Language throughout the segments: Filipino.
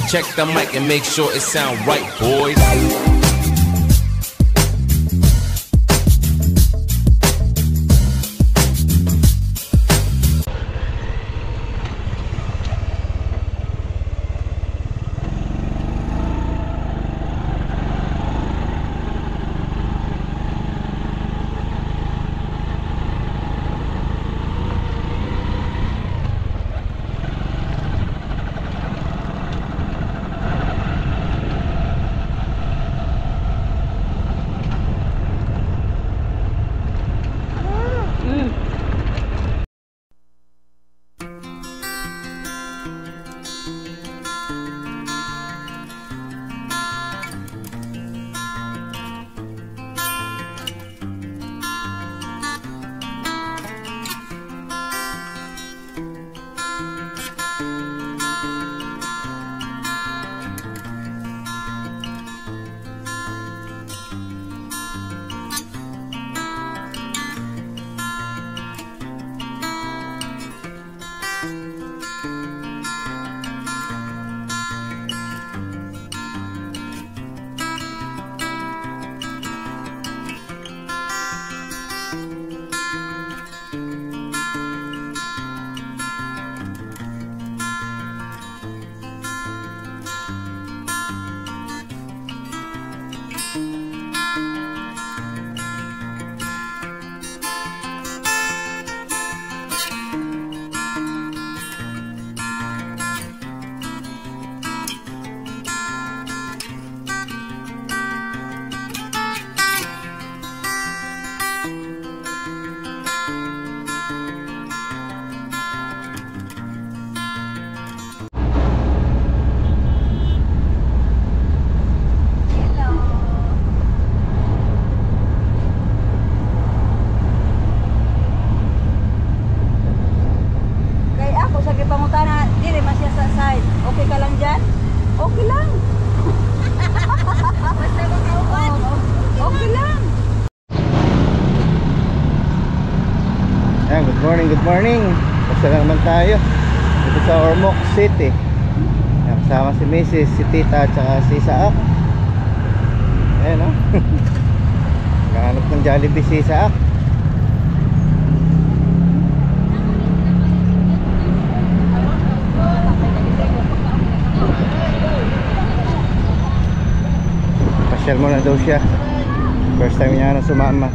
Check the mic and make sure it sound right, boys. Good morning. Basta lang naman tayo dito sa Ormoc City. Kasama si Mrs., si Tita at saka si Isaak. Ayan o. Nakahanap ng Jollibee si Isaak. Pasyal mo na daw siya. First time niya na sumama.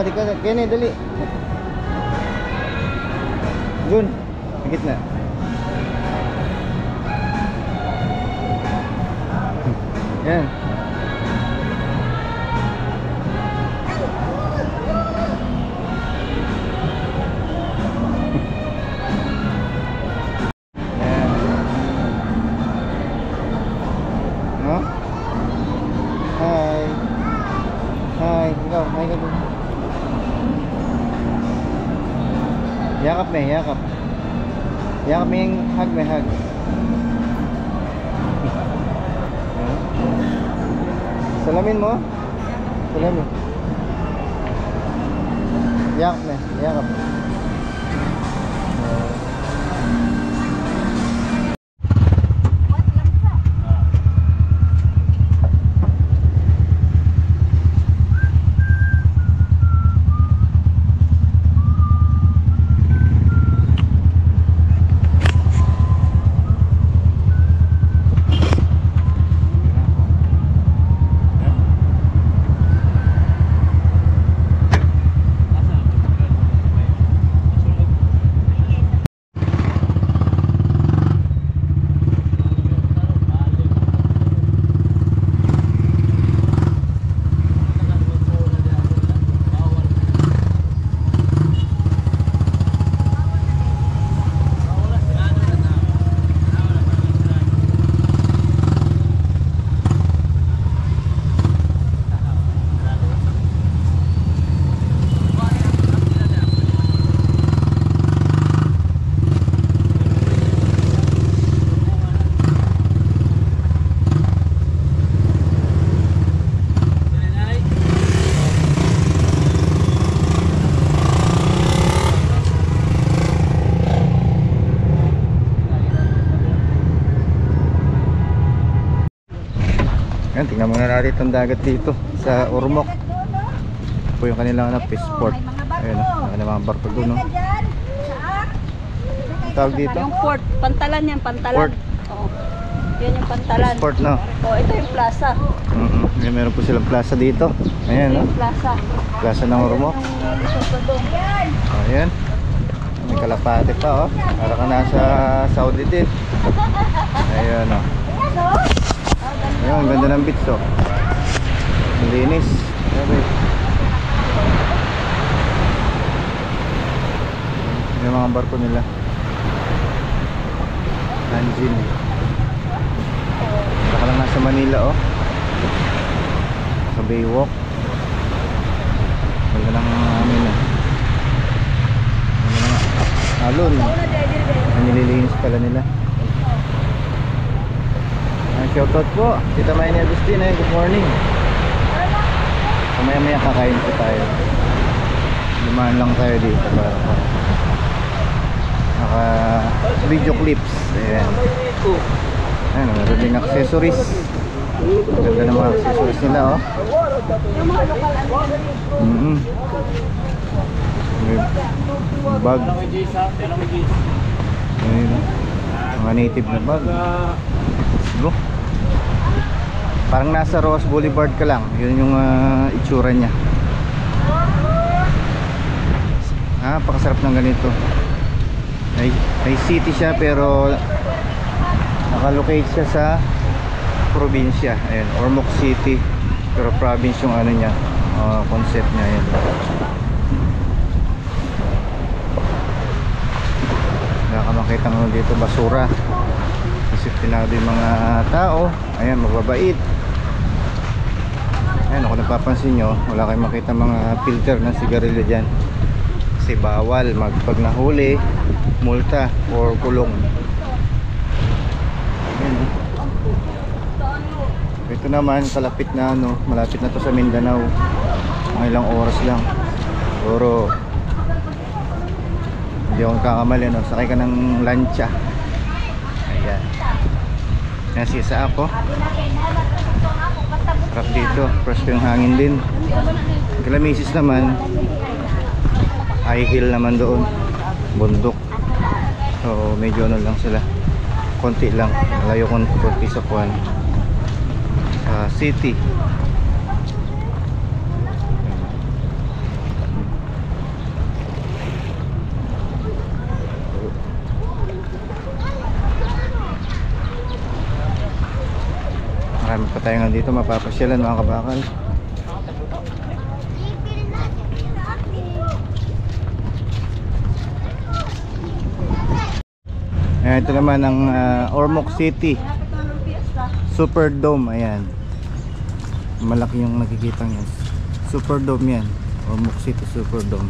Di ka kene dali. Gun, sakit na. Yan. No? Hi. Hi, ikaw, hi ka dun. Yakap me, yakap. Yakap me yung hug me, hug. Salamin mo? Salamin. Yakap me, yakap. Tignan muna natin itong dagat dito sa Ormoc. Ito po yung kanilang fish port. Ayun, mga barko doon, no? Ang tawag dito? Yung port, pantalan yan, pantalan. Port. Oo. Yan yung pantalan. Fish port, no? Oh, ito yung plaza. May meron po silang plaza dito. Ayan, Ito no? yung plaza. Plaza ng Ormoc. Ayan. May kalapate pa, oh. Para ka nasa Saudi din. Ayan, oh. Ayan, ang ganda ng beach, oh. Ang linis. Ayan, yung mga barko nila. Nanjin. Baka lang nasa Manila, oh. Sa Baywalk. Ganda ng amin, oh. Ganda ng alon. Ang nililinis pala nila. Shoutout po, Tita Mayne Agustina, good morning. Maya kakain po tayo. Dumaan lang tayo dito para naka video clips. Ayan. Ayan, meron ding accessories. Ganda ng mga accessories nila, oh. May bag. Ayan, mga native na bag. Bro, parang nasa Roas Boulevard ka lang. Yun yung itsura niya. Pakasarap ng ganito. May city siya pero nakalocate siya sa probinsya. Ayan, Ormoc City, pero province yung ano niya, concept niya. Ayan. Nakamakita mo dito basura. Disiplinado yung mga tao. Ayan, mababait. Ayan, kung napapansin nyo, wala kayong makita mga filter ng sigarilyo dyan. Kasi bawal, pag nahuli, multa or kulong. Ayan. Ito naman, kalapit na malapit na to sa Mindanao. Mga ilang oras lang. Siguro hindi akong kakamali, no? Sakay ka ng lancha. Ayan. Nasisa ako. Sarap dito. Fresh yung hangin din. Kalamisis naman, high hill naman doon. Bundok. So medyo ano lang sila. Konti lang. Malayo konti sa kuwan. Sa city. Marami pa tayo nga dito mapapasyalan, mga kabakal. Ayan, ito naman ang Ormoc City Superdome. Ayan, malaki yung nakikita nyo. Superdome yan, Ormoc City Superdome.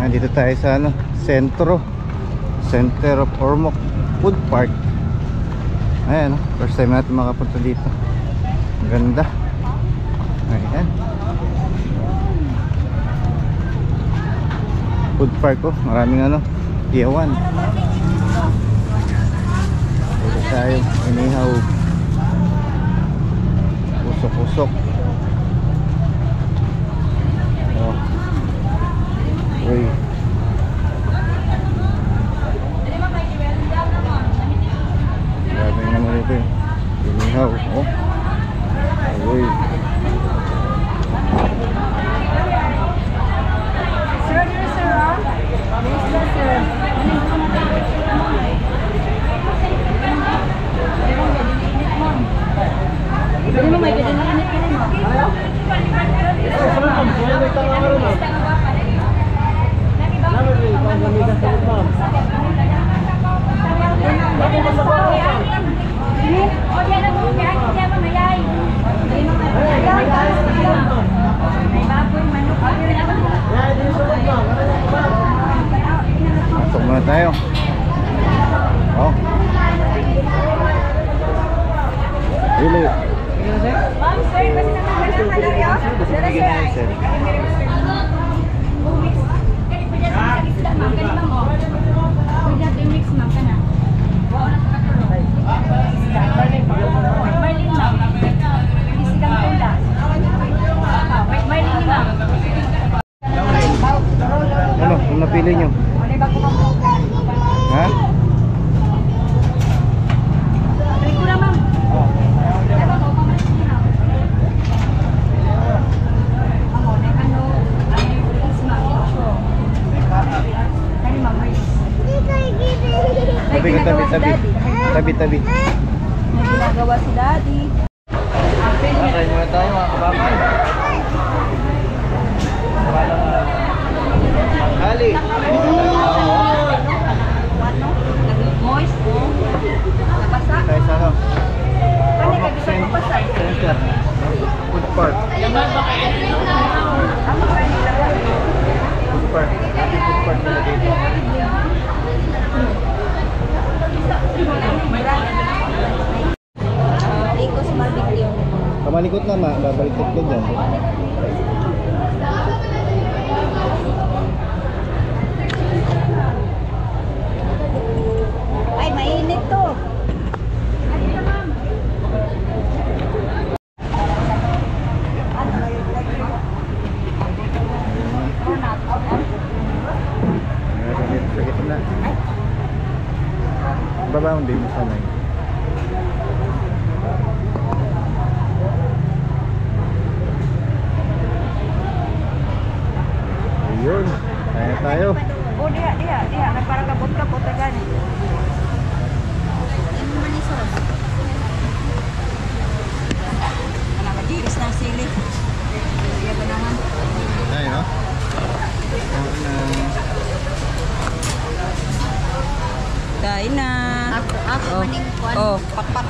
Dito tayo sa Center of Ormoc Food Park. Ayan, first time natin makapunta dito. Ang ganda. Ayan, food park, oh. Maraming iyawan. Dito tayo, inihaw, usok-usok. Oh. Uy. Grabe naman ito eh. Inihaw. Oh. Uy. Sir, sir. Hindi mo may gadinit ka rin mo. May baboy man Really? Ma'am, sir, kasi naman ka ng kaloryo? Sir, Ano? Ano napili nyo? Ha? Tabi ka, tabi, tabi. Tabi, tabi. May ginagawa si Daddy. Kain muna tayo mga kabakan. Ali. Moist po. Nabasa. Tayo sa ano? Ano ka gusto mo pa sa? Center. Food park. Food park. Food park nila dito. Icos barbecue. Kamalikot na ma, babaliktad ko dyan. Ay, mainit to. Sa gitna. Baba hindi mo sanay. Ayun, kaya tayo. Oh, dia. Nagparang kabot-kabot na gani. Yung manisos. Wala ka diris ng sili. Iya ba naman? Tayo, no? Kain na. Ako maning kuan. Oh, pakpak.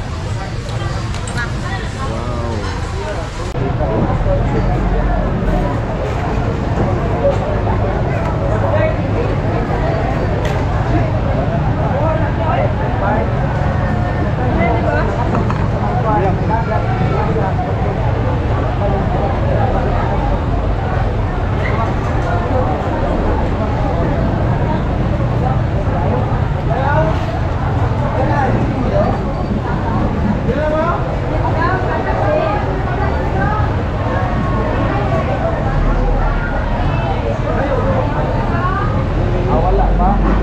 Wow.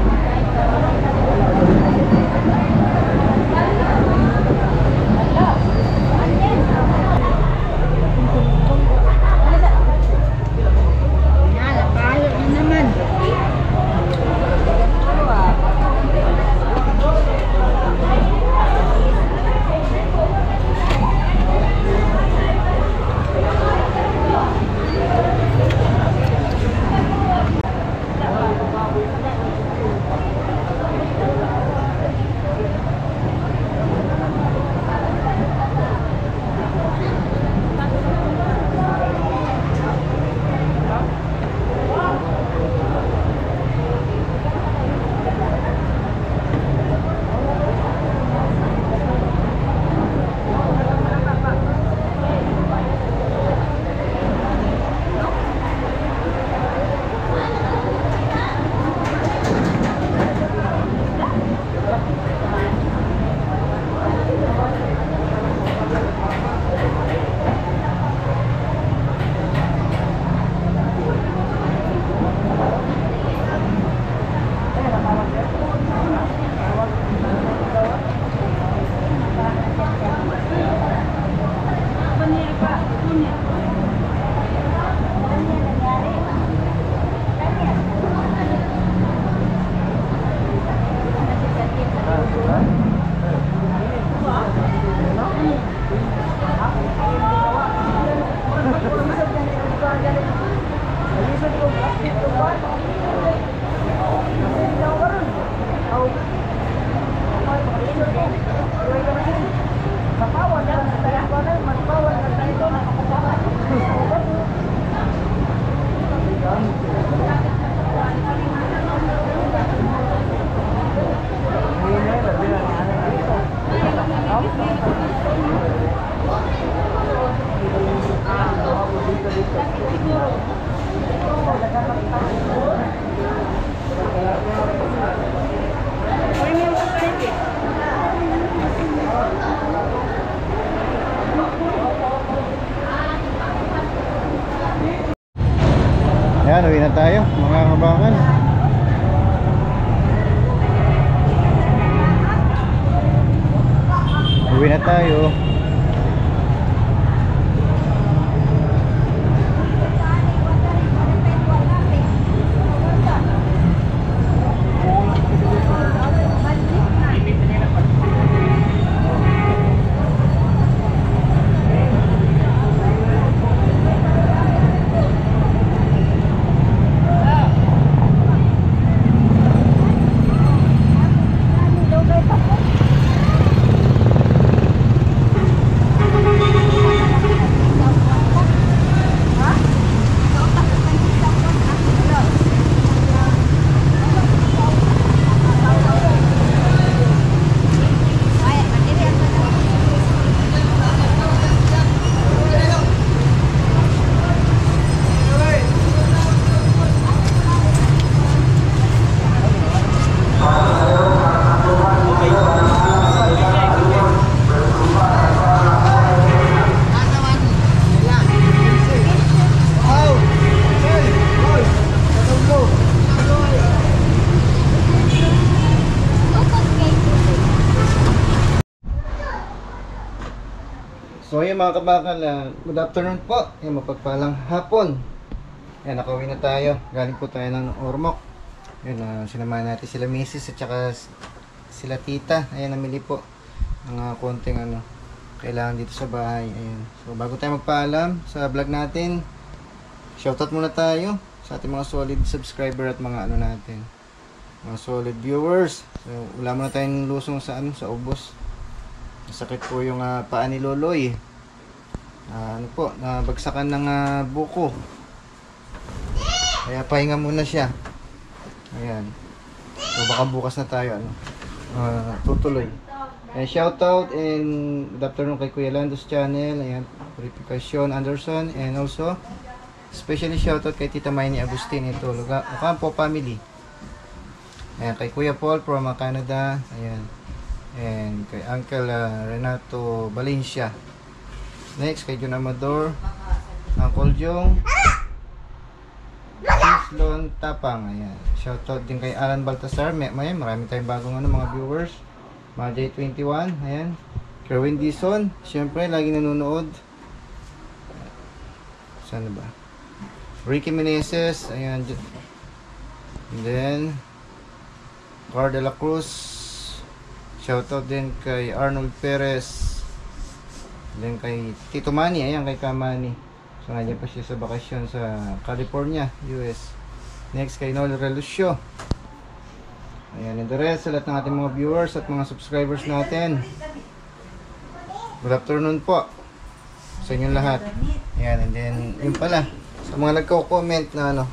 na tayo mga kabakan. Uwi na tayo. So yun mga kabakal, good afternoon po. Yung mapagpalang hapon. Yan, nakauwi na tayo. Galing po tayo ng Ormoc. Yun, sinamahan natin sila misis at saka sila tita. Ayan, namili po ng konting kailangan dito sa bahay. Ayan. So bago tayo magpaalam sa vlog natin, shoutout muna tayo sa ating mga solid subscriber at mga natin, mga solid viewers. So wala muna tayong lusong sa sa ubos. Sakit po yung paa ni Loloy. Nabagsakan ng buko. Kaya pahinga muna siya. Ayan. So baka bukas na tayo tutuloy. Shoutout and good afternoon kay Kuya Lando's channel. Ayan, Purification Anderson, and also especially shoutout kay Tita Maini Agustin ito, Ocampo family. Ayan, kay Kuya Paul from Canada. Ayan. And kay Uncle Renato Valencia. Next kay John Amador, Uncle Jong, Islon Tapang. Ayan. Shoutout din kay Alan Baltasar. Marami tayong bagong mga viewers. Mga J21. Ayan. Kerwin Dison. Siyempre lagi nanonood. Saan ba? Ricky Meneses. Ayan. And then Car de la Cruz. Shoutout din kay Arnold Perez. Then kay Tito Manny. Ayan, kay Kamani. So nandiyan pa siya sa bakasyon sa California, US. Next kay Noel Relucio. Ayan, and the rest, sa lahat ng ating mga viewers at mga subscribers natin, good afternoon po sa inyong lahat. Ayan, and then yun pala, sa mga nagko-comment na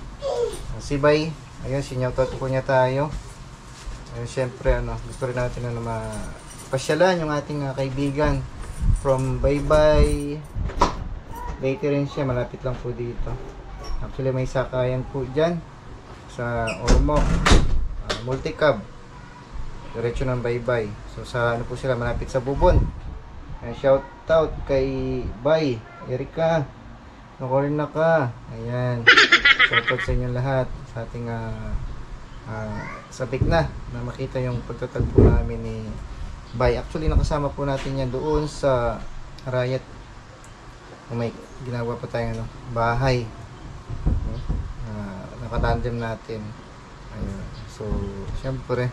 si Bay. Ayun, sinyautot po niya tayo. Ayun, syempre gusto rin natin mapasyalan yung ating kaibigan from Baybay Leyte rin siya, malapit lang po dito. Actually may sakayan po dyan sa Ormoc, Multicab, diretso ng Baybay. So sa po sila, malapit sa Bubon. Shout out kay Bay Erika, nakurin na ka. Ayan, shout out sa inyong lahat, sa ating sabik na makita yung pagtatagpo namin ni Bay. Actually nakasama po natin yan doon sa Riot. May ginawa pa tayong bahay, nakatandem natin. Ayun. So syempre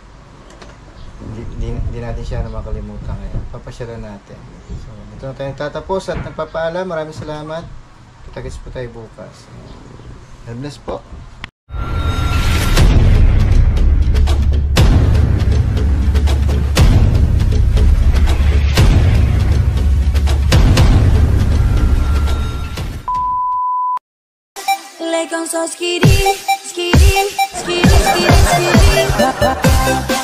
hindi natin siya makalimutan, kaya papasyalan natin. So dito na tayo nagtatapos at nagpapaalam. Maraming salamat. Kita-kits po tayo bukas. God bless po. Like on so skitty, skitty, skitty, skitty, skitty.